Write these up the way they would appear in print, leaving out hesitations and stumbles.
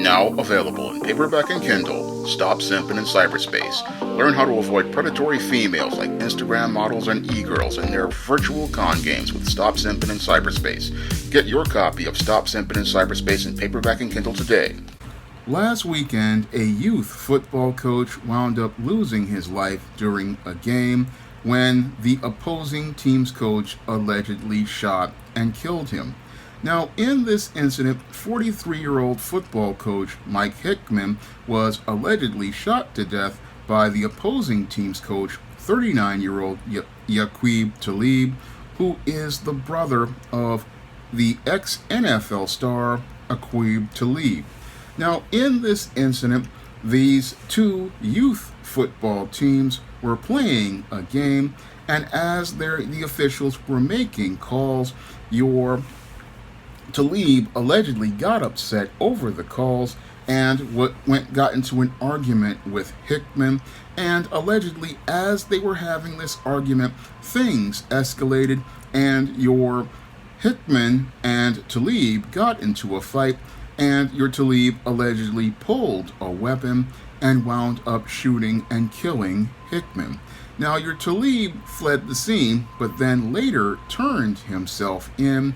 Now available in paperback and Kindle, Stop Simping in Cyberspace. Learn how to avoid predatory females like Instagram models and e-girls in their virtual con games with Stop Simping in Cyberspace. Get your copy of Stop Simping in Cyberspace in paperback and Kindle today. Last weekend, a youth football coach wound up losing his life during a game when the opposing team's coach allegedly shot and killed him. Now, in this incident, 43-year-old football coach Mike Hickman was allegedly shot to death by the opposing team's coach, 39-year-old Yaqub Talib, who is the brother of the ex-NFL star Aqib Talib. Now, in this incident, these two youth football teams were playing a game, and as the officials were making calls, your Talib allegedly got upset over the calls and got into an argument with Hickman, and allegedly as they were having this argument, things escalated and your Hickman and Talib got into a fight, and your Talib allegedly pulled a weapon and wound up shooting and killing Hickman. Now, your Talib fled the scene, but then later turned himself in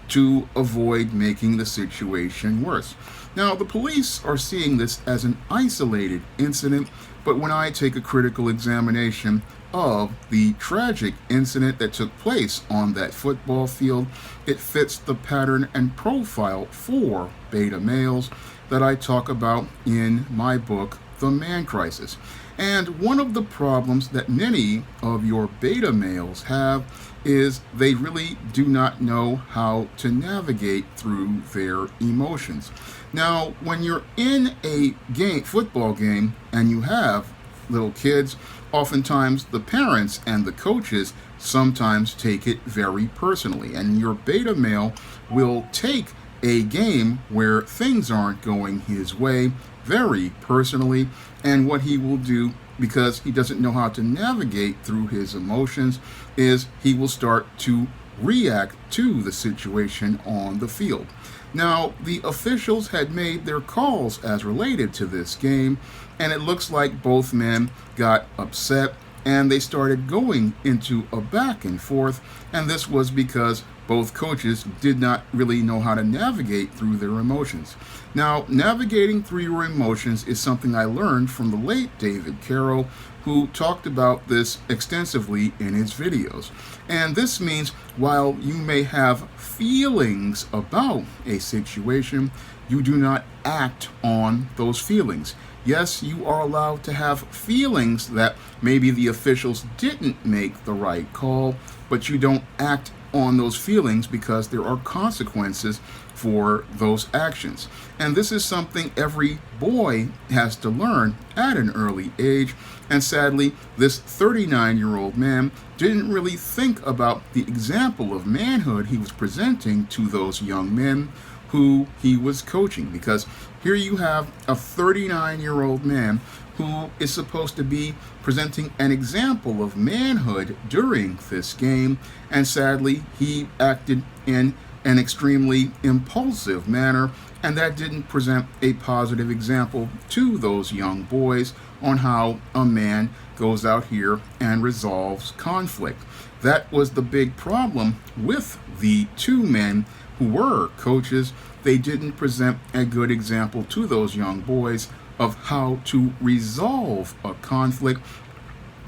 to avoid making the situation worse. Now, the police are seeing this as an isolated incident, but when I take a critical examination of the tragic incident that took place on that football field, it fits the pattern and profile for beta males that I talk about in my book, The Man Crisis. And one of the problems that many of your beta males have is they really do not know how to navigate through their emotions. Now, when you're in a football game, and you have little kids, oftentimes the parents and the coaches sometimes take it very personally, and your beta male will take a game where things aren't going his way very personally, and what he will do, because he doesn't know how to navigate through his emotions, is he will start to react to the situation on the field. Now, the officials had made their calls as related to this game, and it looks like both men got upset and they started going into a back and forth, and this was because both coaches did not really know how to navigate through their emotions. Now, navigating through your emotions is something I learned from the late David Carroll, who talked about this extensively in his videos. And this means while you may have feelings about a situation, you do not act on those feelings. Yes, you are allowed to have feelings that maybe the officials didn't make the right call, but you don't act on those feelings because there are consequences for those actions. And this is something every boy has to learn at an early age. And sadly, this 39-year-old man didn't really think about the example of manhood he was presenting to those young men who he was coaching, because here you have a 39-year-old man who is supposed to be presenting an example of manhood during this game, and sadly he acted in an extremely impulsive manner, and that didn't present a positive example to those young boys on how a man goes out here and resolves conflict. That was the big problem with the two men who were coaches. They didn't present a good example to those young boys of how to resolve a conflict,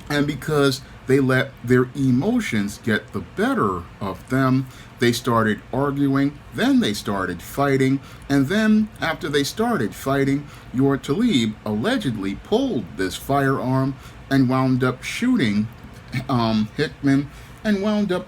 and because they let their emotions get the better of them, they started arguing, then they started fighting, and then after they started fighting, your Talib allegedly pulled this firearm and wound up shooting Hickman and wound up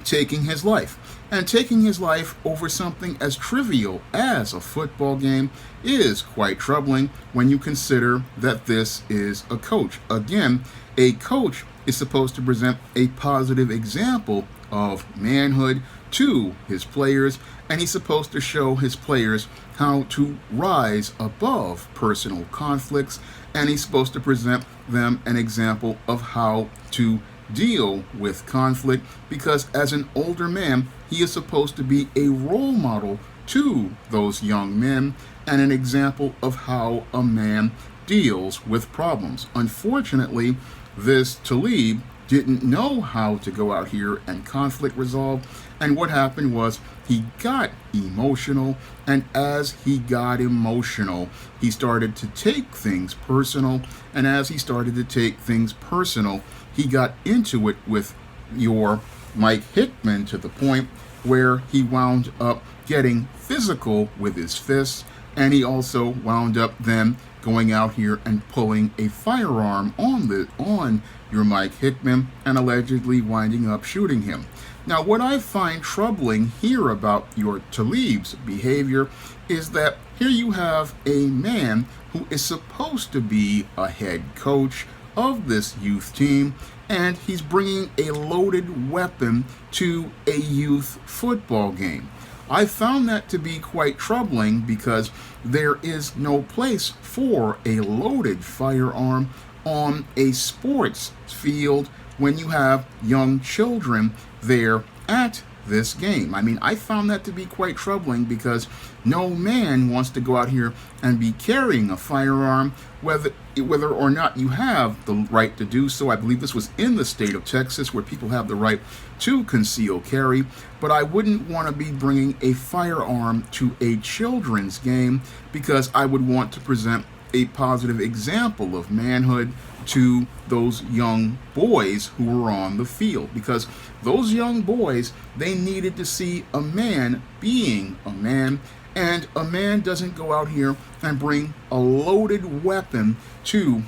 taking his life. And taking his life over something as trivial as a football game is quite troubling when you consider that this is a coach. Again, a coach is supposed to present a positive example of manhood to his players, and he's supposed to show his players how to rise above personal conflicts, and he's supposed to present them an example of how to deal with conflict, because as an older man, he is supposed to be a role model to those young men and an example of how a man deals with problems. Unfortunately, this Talib didn't know how to go out here and conflict resolve, and what happened was he got emotional, and as he got emotional, he started to take things personal, and as he started to take things personal, he got into it with your Mike Hickman to the point where he wound up getting physical with his fists, and he also wound up then going out here and pulling a firearm on your Mike Hickman and allegedly winding up shooting him. Now, what I find troubling here about your Talib's behavior is that here you have a man who is supposed to be a head coach of this youth team, and he's bringing a loaded weapon to a youth football game. I found that to be quite troubling because there is no place for a loaded firearm on a sports field when you have young children there at this game. I mean, I found that to be quite troubling because no man wants to go out here and be carrying a firearm, whether or not you have the right to do so. I believe this was in the state of Texas where people have the right to conceal carry, but I wouldn't want to be bringing a firearm to a children's game because I would want to present a positive example of manhood to those young boys who were on the field, because those young boys, they needed to see a man being a man, and a man doesn't go out here and bring a loaded weapon to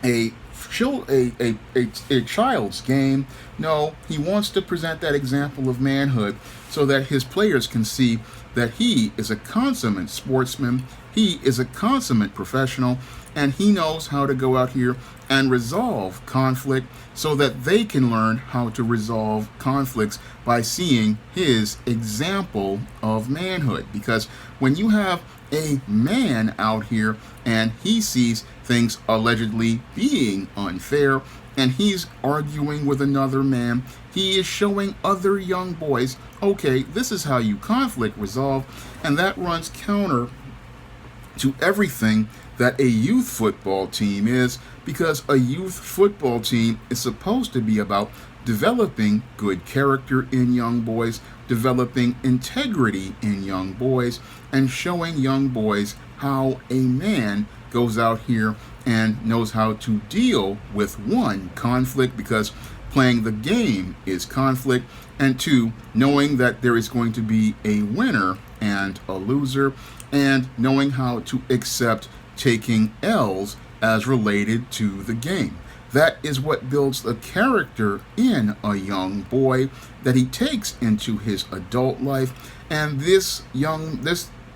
a child's game. No, he wants to present that example of manhood so that his players can see that he is a consummate sportsman, he is a consummate professional, and he knows how to go out here and resolve conflict so that they can learn how to resolve conflicts by seeing his example of manhood. Because when you have a man out here and he sees things allegedly being unfair and he's arguing with another man, he is showing other young boys, okay, this is how you conflict resolve, and that runs counter to everything that a youth football team is, because a youth football team is supposed to be about developing good character in young boys, developing integrity in young boys, and showing young boys how a man goes out here and knows how to deal with, one, conflict, because playing the game is conflict, and two, knowing that there is going to be a winner and a loser, and knowing how to accept taking L's as related to the game. That is what builds the character in a young boy that he takes into his adult life. And this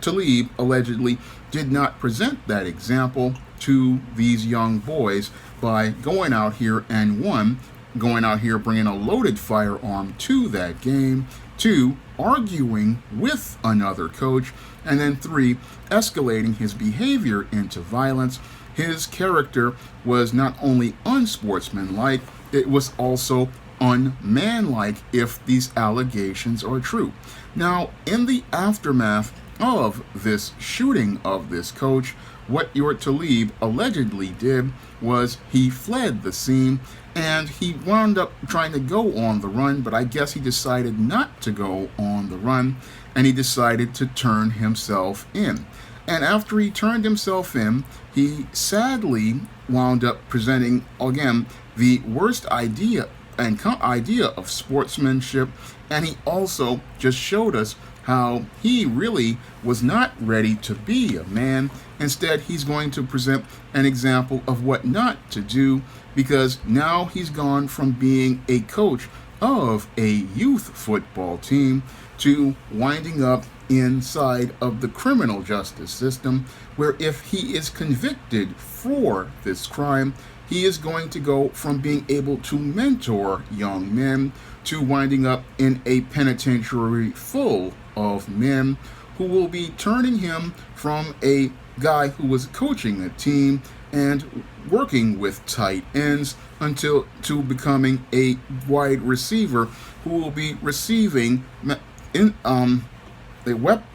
Talib allegedly did not present that example to these young boys by going out here and, one, going out here bringing a loaded firearm to that game, two, arguing with another coach, and then three, escalating his behavior into violence. His character was not only unsportsmanlike, it was also unmanlike if these allegations are true. Now, in the aftermath of this shooting of this coach, what your Talib allegedly did was he fled the scene, and he wound up trying to go on the run, but I guess he decided not to go on the run, and he decided to turn himself in. And after he turned himself in, he sadly wound up presenting, again, the worst idea of sportsmanship, and he also just showed us how he really was not ready to be a man. Instead, he's going to present an example of what not to do, because now he's gone from being a coach of a youth football team to winding up inside of the criminal justice system, where if he is convicted for this crime, he is going to go from being able to mentor young men to winding up in a penitentiary full of men who will be turning him from a guy who was coaching a team and working with tight ends until to becoming a wide receiver who will be receiving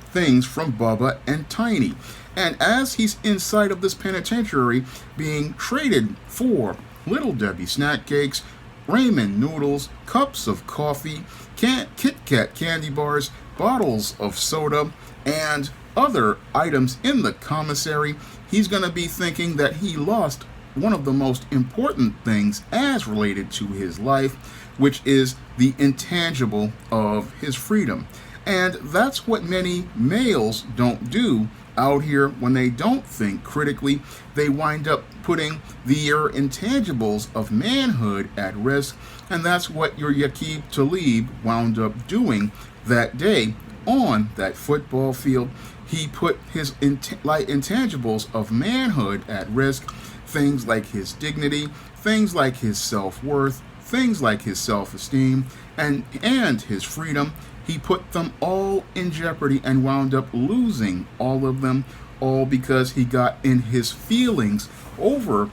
things from Bubba and Tiny. And as he's inside of this penitentiary being traded for Little Debbie snack cakes, ramen noodles, cups of coffee, Kit Kat candy bars, bottles of soda, and other items in the commissary, he's going to be thinking that he lost one of the most important things as related to his life, which is the intangible of his freedom. And that's what many males don't do out here when they don't think critically. They wind up putting their intangibles of manhood at risk, and that's what your Aqib Talib wound up doing that day on that football field. He put his intangibles of manhood at risk, things like his dignity, things like his self-worth, things like his self-esteem, and his freedom. He put them all in jeopardy and wound up losing all of them, all because he got in his feelings over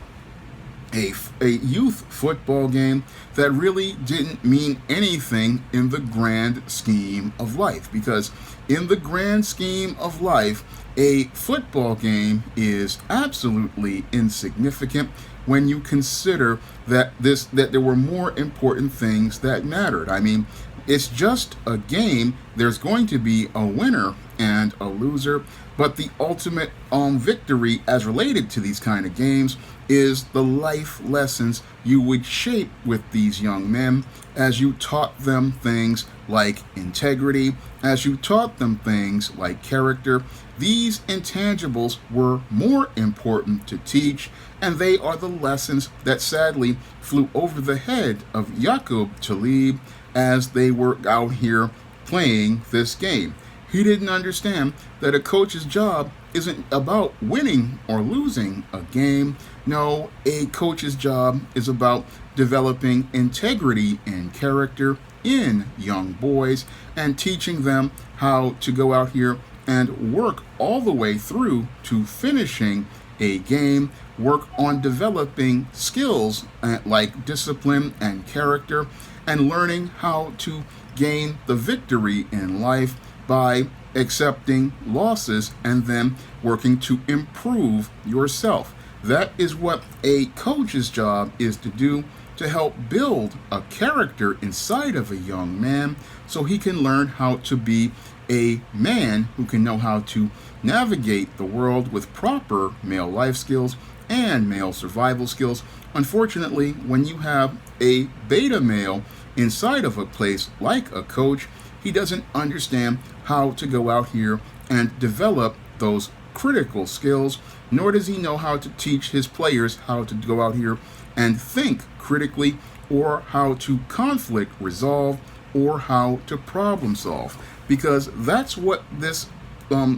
a youth football game that really didn't mean anything in the grand scheme of life. Because in the grand scheme of life, a football game is absolutely insignificant when you consider that there were more important things that mattered. I mean, it's just a game. There's going to be a winner and a loser, but the ultimate victory as related to these kind of games is the life lessons you would shape with these young men as you taught them things like integrity, as you taught them things like character. These intangibles were more important to teach, and they are the lessons that sadly flew over the head of Aqib Talib as they were out here playing this game. He didn't understand that a coach's job isn't about winning or losing a game. No, a coach's job is about developing integrity and character in young boys and teaching them how to go out here and work all the way through to finishing a game, work on developing skills like discipline and character, and learning how to gain the victory in life by accepting losses and then working to improve yourself. That is what a coach's job is to do, to help build a character inside of a young man so he can learn how to be a man who can know how to navigate the world with proper male life skills and male survival skills. Unfortunately, when you have a beta male inside of a place like a coach, he doesn't understand how to go out here and develop those critical skills, nor does he know how to teach his players how to go out here and think critically, or how to conflict resolve, or how to problem solve. Because that's what this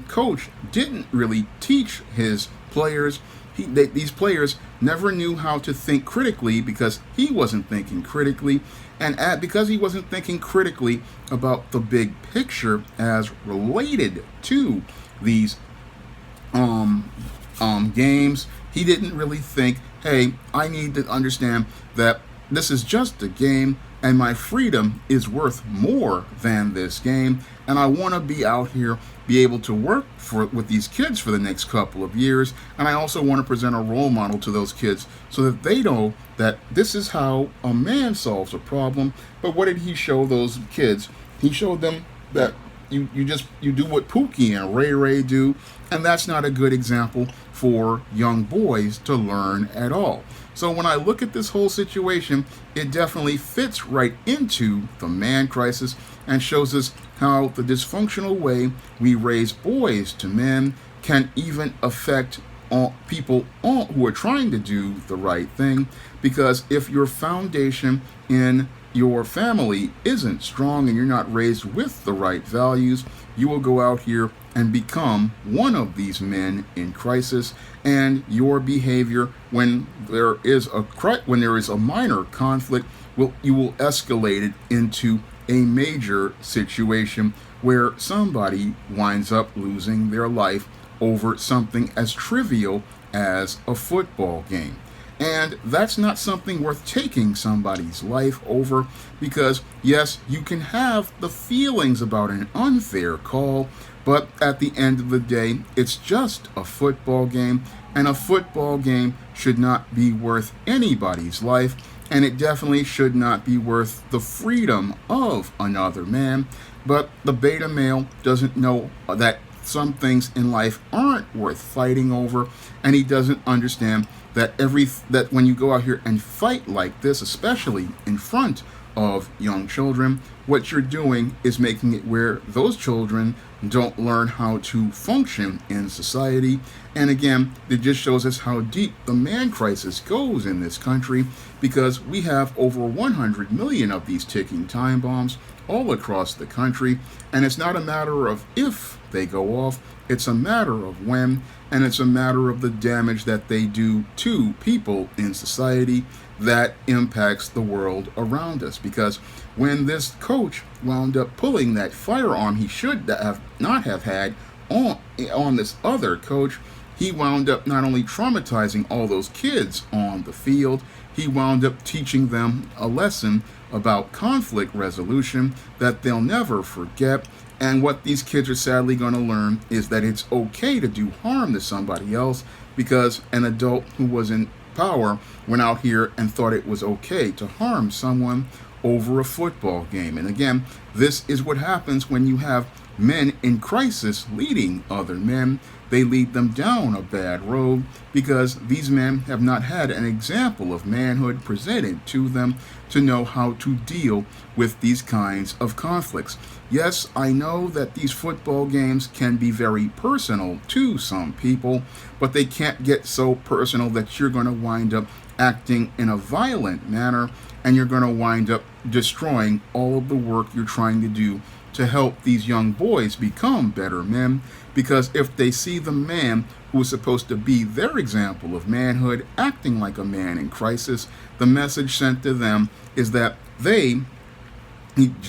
coach didn't really teach his players. These players never knew how to think critically because he wasn't thinking critically. And because he wasn't thinking critically about the big picture as related to these games, he didn't really think, hey, I need to understand that this is just a game and my freedom is worth more than this game, and I want to be out here, be able to work with these kids for the next couple of years, and I also want to present a role model to those kids so that they know that this is how a man solves a problem. But what did he show those kids? He showed them that you do what Pookie and Ray Ray do, and that's not a good example for young boys to learn at all. So when I look at this whole situation, it definitely fits right into the man crisis and shows us how the dysfunctional way we raise boys to men can even affect people who are trying to do the right thing. Because if your foundation in your family isn't strong and you're not raised with the right values, you will go out here and become one of these men in crisis, and your behavior when there is a minor conflict you will escalate it into a major situation where somebody winds up losing their life over something as trivial as a football game. And that's not something worth taking somebody's life over, because yes, you can have the feelings about an unfair call, But at the end of the day, it's just a football game, and a football game should not be worth anybody's life, and it definitely should not be worth the freedom of another man. But the beta male doesn't know that some things in life aren't worth fighting over, and he doesn't understand that that when you go out here and fight like this, especially in front of young children, what you're doing is making it where those children don't learn how to function in society. And again, it just shows us how deep the man crisis goes in this country, because we have over 100 million of these ticking time bombs all across the country, and it's not a matter of if they go off, it's a matter of when, and it's a matter of the damage that they do to people in society that impacts the world around us. Because when this coach wound up pulling that firearm he should not have had on this other coach, he wound up not only traumatizing all those kids on the field, he wound up teaching them a lesson about conflict resolution that they'll never forget. And what these kids are sadly going to learn is that it's okay to do harm to somebody else, because an adult who was in power went out here and thought it was okay to harm someone over a football game. And again, this is what happens when you have men in crisis leading other men. They lead them down a bad road, because these men have not had an example of manhood presented to them to know how to deal with these kinds of conflicts. Yes, I know that these football games can be very personal to some people, but they can't get so personal that you're going to wind up acting in a violent manner, and you're going to wind up destroying all of the work you're trying to do to help these young boys become better men. Because if they see the man who is supposed to be their example of manhood acting like a man in crisis, the message sent to them is that they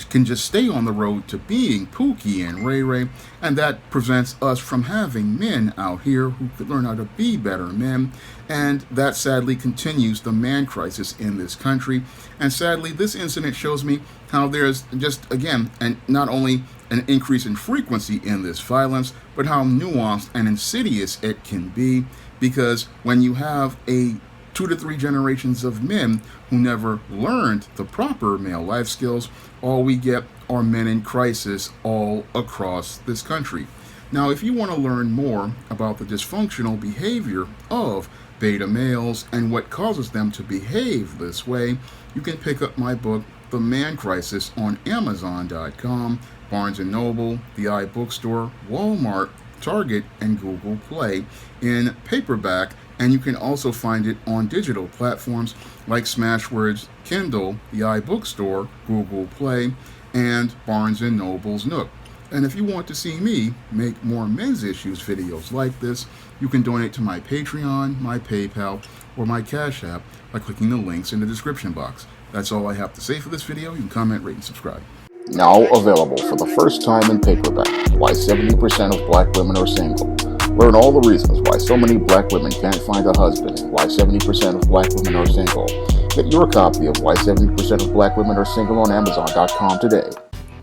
can just stay on the road to being Pookie and Ray Ray, and that prevents us from having men out here who could learn how to be better men. And that sadly continues the man crisis in this country. And sadly, this incident shows me how there's just, again, and not only an increase in frequency in this violence, but how nuanced and insidious it can be. Because when you have 2 to 3 generations of men who never learned the proper male life skills, all we get are men in crisis all across this country. Now, if you want to learn more about the dysfunctional behavior of beta males and what causes them to behave this way, you can pick up my book, The Man Crisis, on Amazon.com, Barnes & Noble, the iBookstore, Walmart, Target, and Google Play in paperback, and you can also find it on digital platforms like Smashwords, Kindle, the iBookstore, Google Play, and Barnes & Noble's Nook. And if you want to see me make more men's issues videos like this, you can donate to my Patreon, my PayPal, or my Cash App by clicking the links in the description box. That's all I have to say for this video. You can comment, rate, and subscribe. Now available for the first time in paperback, Why 70% of Black Women Are Single. Learn all the reasons why so many black women can't find a husband and why 70% of black women are single. Get your copy of Why 70% of Black Women Are Single on Amazon.com today.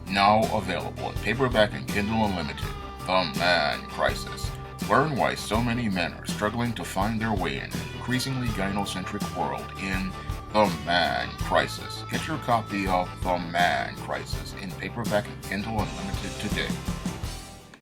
Now available in paperback and Kindle Unlimited, The Man Crisis. Learn why so many men are struggling to find their way in an increasingly gynocentric world in The Man Crisis. Get your copy of The Man Crisis in paperback and Kindle Unlimited today.